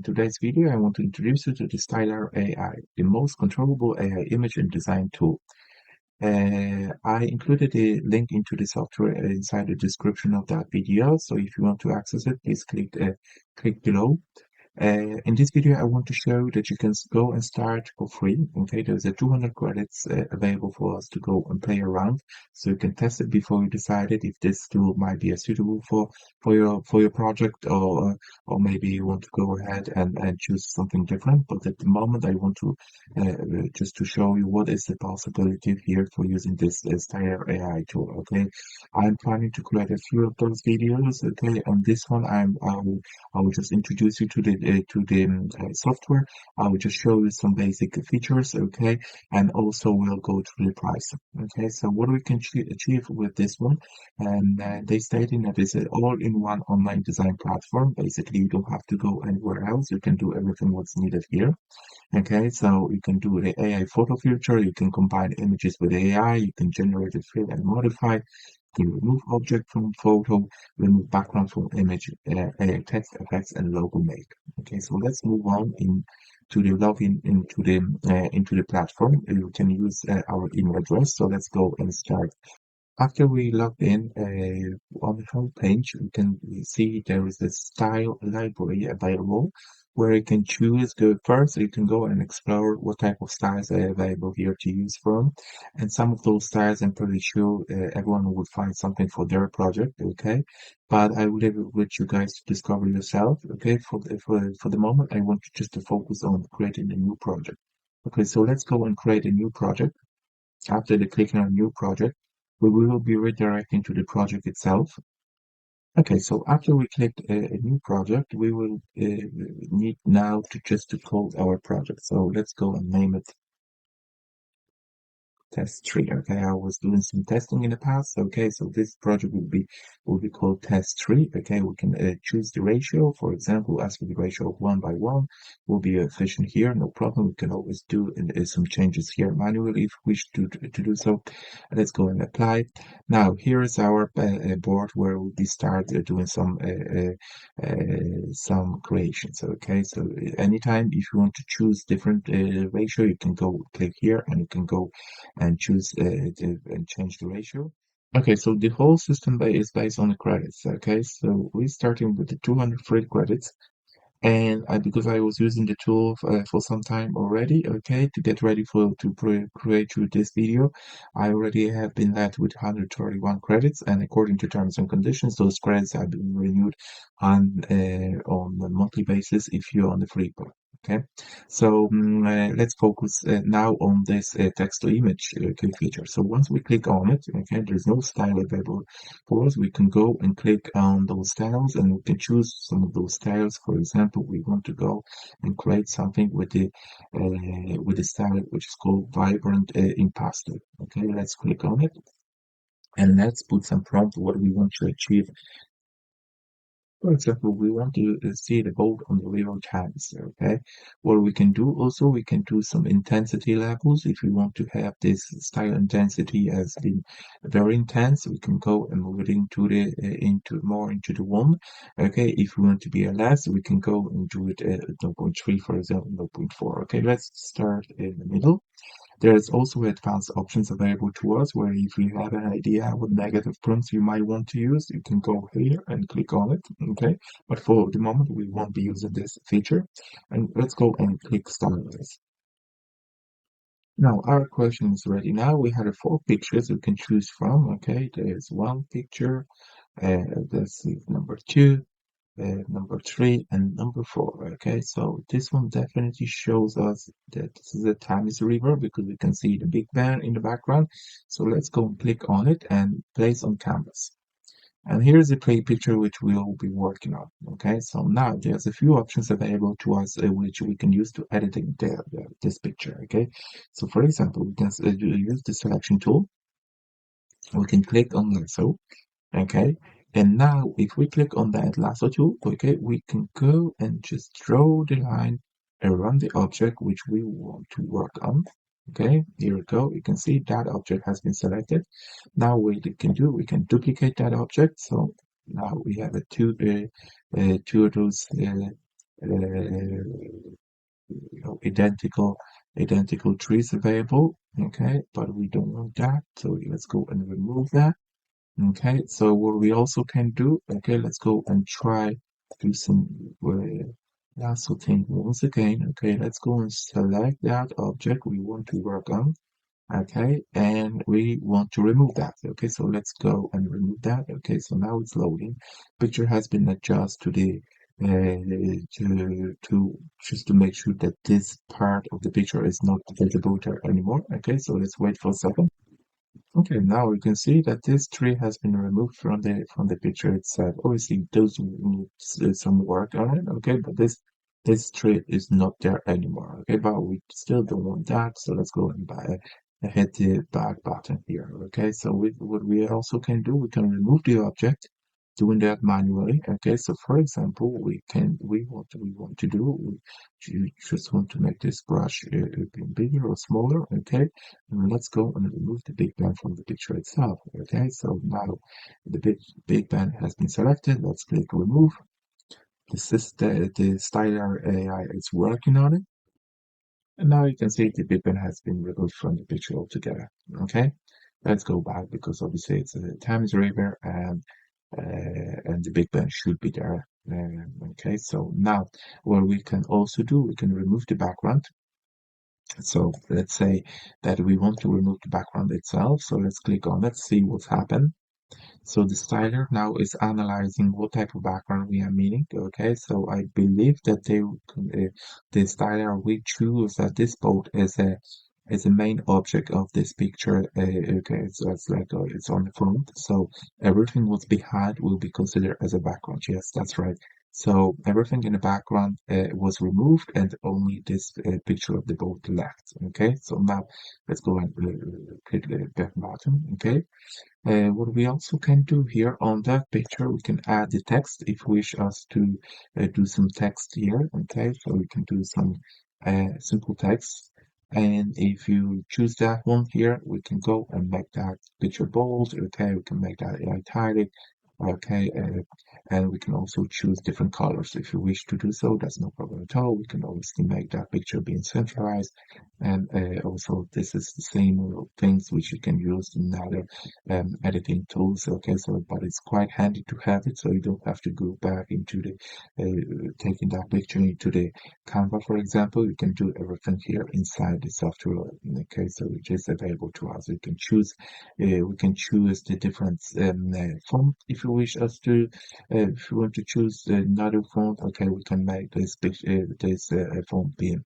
In today's video, I want to introduce you to the Stylar AI, the most controllable AI image and design tool. I included a link into the software inside the description of that video, so if you want to access it, please click below. In this video, I want to show you that you can go and start for free. Okay, there's a 200 credits available for us to go and play around, so you can test it before you decide if this tool might be suitable for your project, or maybe you want to go ahead and choose something different. But at the moment, I want to just to show you what is the possibility here for using this Styler AI tool. Okay, I'm planning to create a few of those videos. Okay, on this one, I will just introduce you to the software. I will just show you some basic features, okay, and also we'll go through the price. Okay, so what we can achieve with this one, and they stating that it's an all-in-one online design platform. Basically, you don't have to go anywhere else. You can do everything what's needed here. Okay, so you can do the AI photo filter. You can combine images with AI. You can generate a fill and modify. You can remove object from photo, remove background from image, AI text effects, and logo make. Okay, so let's move on to the login into the platform. You can use our email address. So let's go and start. After we log in on the home page, we can see there is a style library available where you can choose. Go first, you can go and explore what type of styles are available here to use from. And some of those styles, I'm pretty sure everyone would find something for their project, okay? But I will leave it with you guys to discover yourself, okay? For the moment, I want you just to focus on creating a new project. Okay, so let's go and create a new project. After the clicking on new project, we will be redirecting to the project itself. Okay, so after we clicked a new project, we will need now to code our project. So let's go and name it test 3. Okay, I was doing some testing in the past. Okay, so this project will be called test 3. Okay, we can choose the ratio. For example, ask for the ratio of 1:1 will be efficient here, no problem. We can always do some changes here manually if we wish to do so. Let's go and apply. Now here is our board where we'll be start doing some creations. Okay, so anytime if you want to choose different ratio, you can go click here and you can go and choose and change the ratio. Okay, so the whole system is based on the credits. Okay, so we're starting with the 200 free credits. And because I was using the tool for some time already, okay, to get ready create through this video, I already have been left with 131 credits, and according to terms and conditions, those credits have been renewed on a monthly basis if you're on the free plan. Okay, so let's focus now on this text to image feature. So once we click on it, okay, there's no style available for us. We can go and click on those styles and we can choose some of those styles. For example, we want to go and create something with the style which is called vibrant impasto. Okay, let's click on it and let's put some prompt what we want to achieve. For example, we want to see the boat on the river Thames, okay? What we can do also, we can do some intensity levels. If we want to have this style intensity as being very intense, we can go and move it into the 1. Okay, if we want to be a less, we can go and do it at 0.3, for example, 0.4. Okay, let's start in the middle. There's also advanced options available to us where if you have an idea what negative prompts you might want to use, you can go here and click on it, okay? But for the moment, we won't be using this feature. And let's go and click Stylize. Now, our question is ready. Now we have 4 pictures we can choose from, okay? There's 1 picture, let's see, number 2, number 3 and number 4. Okay, so this one definitely shows us that this is a Thames River because we can see the Big Ben in the background. So let's go and click on it and place on canvas. And here's the play picture which we'll be working on. Okay, so now there's a few options available to us which we can use to editing this picture. Okay, so for example, we can use the selection tool. We can click on lasso. Okay, and now if we click on that lasso tool, okay, we can go and just draw the line around the object which we want to work on. Okay, here we go. You can see that object has been selected. Now what we can do, we can duplicate that object. So now we have two of those identical trees available. Okay, but we don't want that, so let's go and remove that. Okay, so what we also can do, okay, let's go and try do some lasso thing once again. Okay, let's go and select that object we want to work on. Okay, and we want to remove that. Okay, so let's go and remove that. Okay, so now it's loading. Picture has been adjusted to the to just to make sure that this part of the picture is not visible there anymore. Okay, so let's wait for a second. Okay, now we can see that this tree has been removed from the picture itself. Obviously, it does need some work on it. Okay, but this tree is not there anymore. Okay, but we still don't want that, so let's go and hit the back button here. Okay, so what we also can do, we can remove the object, doing that manually. Okay, so for example, we want to do you just want to make this brush bigger or smaller. Okay, and let's go and remove the big band from the picture itself. Okay, so now the big band has been selected. Let's click remove. This is the Stylar AI is working on it. And now you can see the big band has been removed from the picture altogether. Okay, let's go back because obviously it's a Thames River and the big band should be there. Okay, so now what we can also do, we can remove the background. So let's say that we want to remove the background itself. So let's click on it, see what's happened. So the styler now is analyzing what type of background we are meaning. Okay, so I believe that the styler we choose at this boat is a main object of this picture. Okay, so it's like it's on the front. So everything what's behind will be considered as a background. Yes, that's right. So everything in the background was removed, and only this picture of the boat left. Okay, so now let's go and click the back button. Okay. What we also can do here on that picture, we can add the text if we wish us to do some text here. Okay, so we can do some simple text. And if you choose that one here, we can go and make that picture bold. Okay, we can make that italic. Okay, and we can also choose different colors if you wish to do so. That's no problem at all. We can obviously make that picture being centralized, and also this is the same things which you can use in other editing tools. Okay, so but it's quite handy to have it, so you don't have to go back into the taking that picture into the Canva, for example. You can do everything here inside the software. Okay, so which is available to us. We can choose the different font if you wish us to. If you want to choose another font, okay, we can make this font be,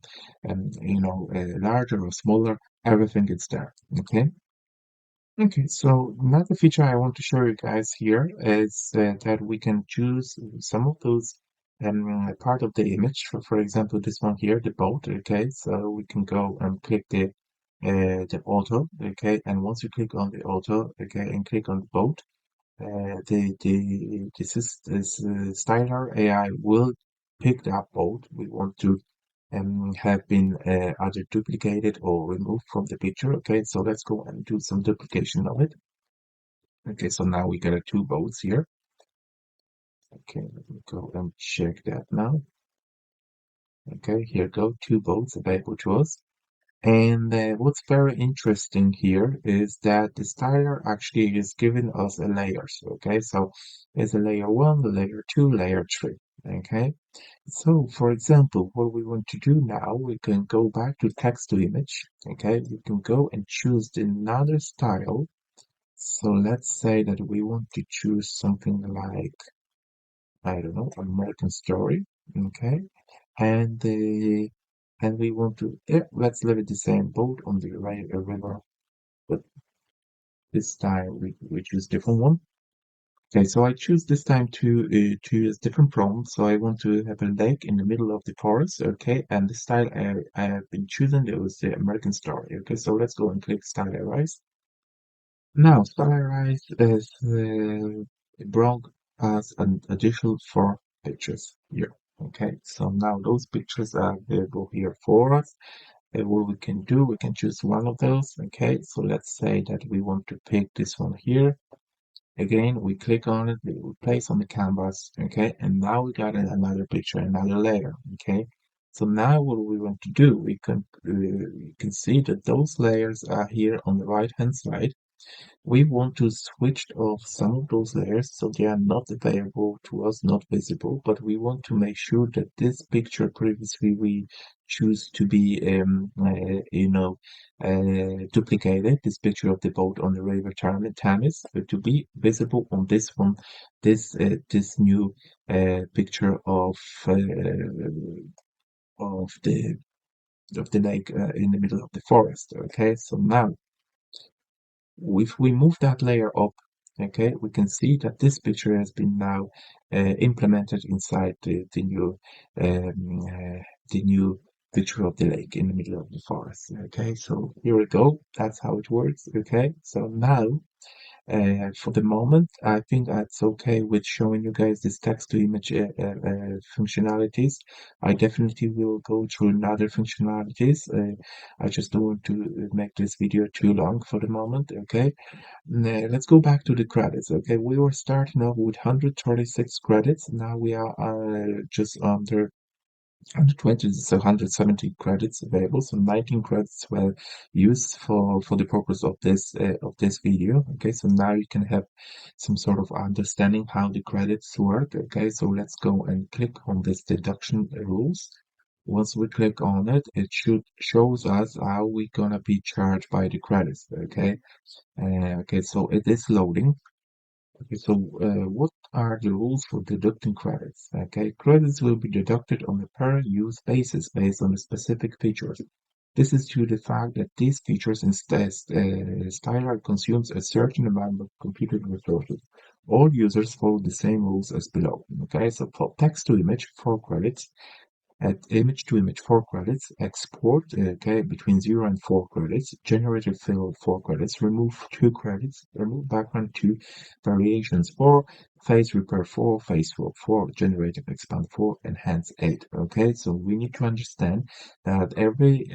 larger or smaller. Everything is there. Okay. Okay, so another feature I want to show you guys here is that we can choose some of those part of the image. For example, this one here, the boat. Okay, so we can go and click the auto. Okay, and once you click on the auto, okay, and click on the boat, this Stylar AI will pick that boat we want to have been either duplicated or removed from the picture. Okay, so let's go and do some duplication of it. Okay, so now we got two boats here. Okay, let me go and check that now. Okay, here go two boats available to us. And what's very interesting here is that the styler actually is giving us a layers. Okay, so it's a layer one, layer two, layer three. Okay, so for example, what we want to do now, we can go back to text to image. Okay, we can go and choose another style. So let's say that we want to choose something like, I don't know, American Story. Okay, and the and we want to, yeah, let's leave it the same boat on the right river, but this time we choose different one. Okay, so I choose this time to use different prompt. So I want to have a lake in the middle of the forest. Okay, and the style I have been choosing it was the American Story. Okay, so let's go and click stylize. Now stylize is brought us an additional four pictures here. Okay, so now those pictures are available here for us. What we can do, we can choose one of those. Okay, so let's say that we want to pick this one here. Again, we click on it, we place on the canvas, okay, and now we got another picture, another layer, okay. So now what we want to do, we can see that those layers are here on the right hand side. We want to switch off some of those layers so they are not available to us, not visible, but we want to make sure that this picture previously we choose to be, duplicated, this picture of the boat on the river Thames, to be visible on this one, this new picture of the of the lake in the middle of the forest. Okay, so now if we move that layer up, okay, we can see that this picture has been now implemented inside um, uh, the new picture of the lake in the middle of the forest. Okay, so here we go. That's how it works. Okay, so now for the moment, I think that's okay with showing you guys this text to image functionalities. I definitely will go through other functionalities. I just don't want to make this video too long for the moment. Okay, now, let's go back to the credits. Okay, we were starting off with 136 credits. Now we are just under 120, so 170 credits available. So 19 credits were used for the purpose of this video. Okay, so now you can have some sort of understanding how the credits work. Okay, so let's go and click on this deduction rules. Once we click on it, it should shows us how we gonna be charged by the credits. Okay, okay, so it is loading. Okay, so what are the rules for deducting credits? Okay, credits will be deducted on a per use basis based on the specific features. This is due to the fact that these features instead Stylar consumes a certain amount of computing resources. All users follow the same rules as below. Okay, so for text to image, 4 credits. At image to image 4 credits, export okay between 0 and 4 credits, generated fill 4 credits, remove 2 credits, remove background 2, variations 4, face repair 4, face swap 4, generative expand 4, enhance 8. Okay, so we need to understand that every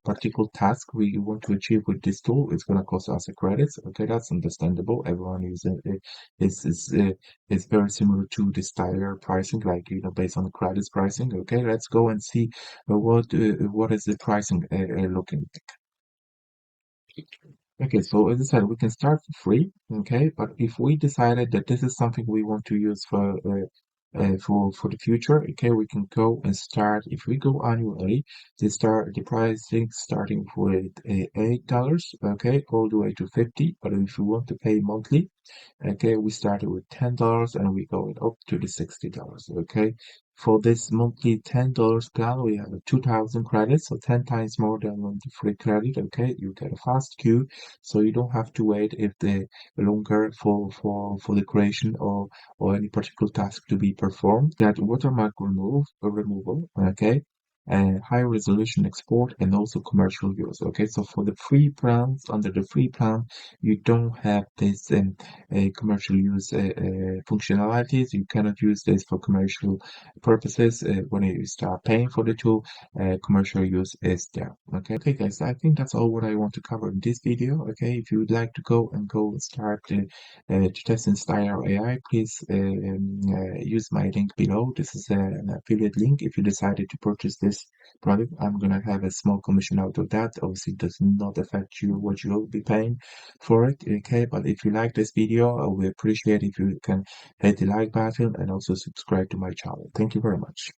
particular task we want to achieve with this tool is going to cost us a credits. Okay, that's understandable. Everyone uses it is very similar to the Styler pricing, like based on the credits pricing. Okay, let's go and see what is the pricing looking. Okay, so as I said, we can start for free, okay, but if we decided that this is something we want to use for the future, okay, we can go and start. If we go annually, the pricing starting with $8, okay, all the way to 50. But if you want to pay monthly, okay, we started with $10 and we going up to the $60. Okay, for this monthly $10 plan, we have a 2,000 credits, so 10 times more than on the free credit. Okay, you get a fast queue, so you don't have to wait if the longer for the creation or any particular task to be performed. That watermark removal. Okay, high resolution export and also commercial use. Okay, so for the free plans, under the free plan, you don't have this commercial use functionalities. You cannot use this for commercial purposes. When you start paying for the tool, commercial use is there. Okay, okay, guys. I think that's all what I want to cover in this video. Okay, if you would like to go and start to test in Stylar AI, please use my link below. This is an affiliate link. If you decided to purchase this product, I'm gonna have a small commission out of that. Obviously, it does not affect you what you'll be paying for it. Okay, but if you like this video, I would appreciate if you can hit the like button and also subscribe to my channel. Thank you very much.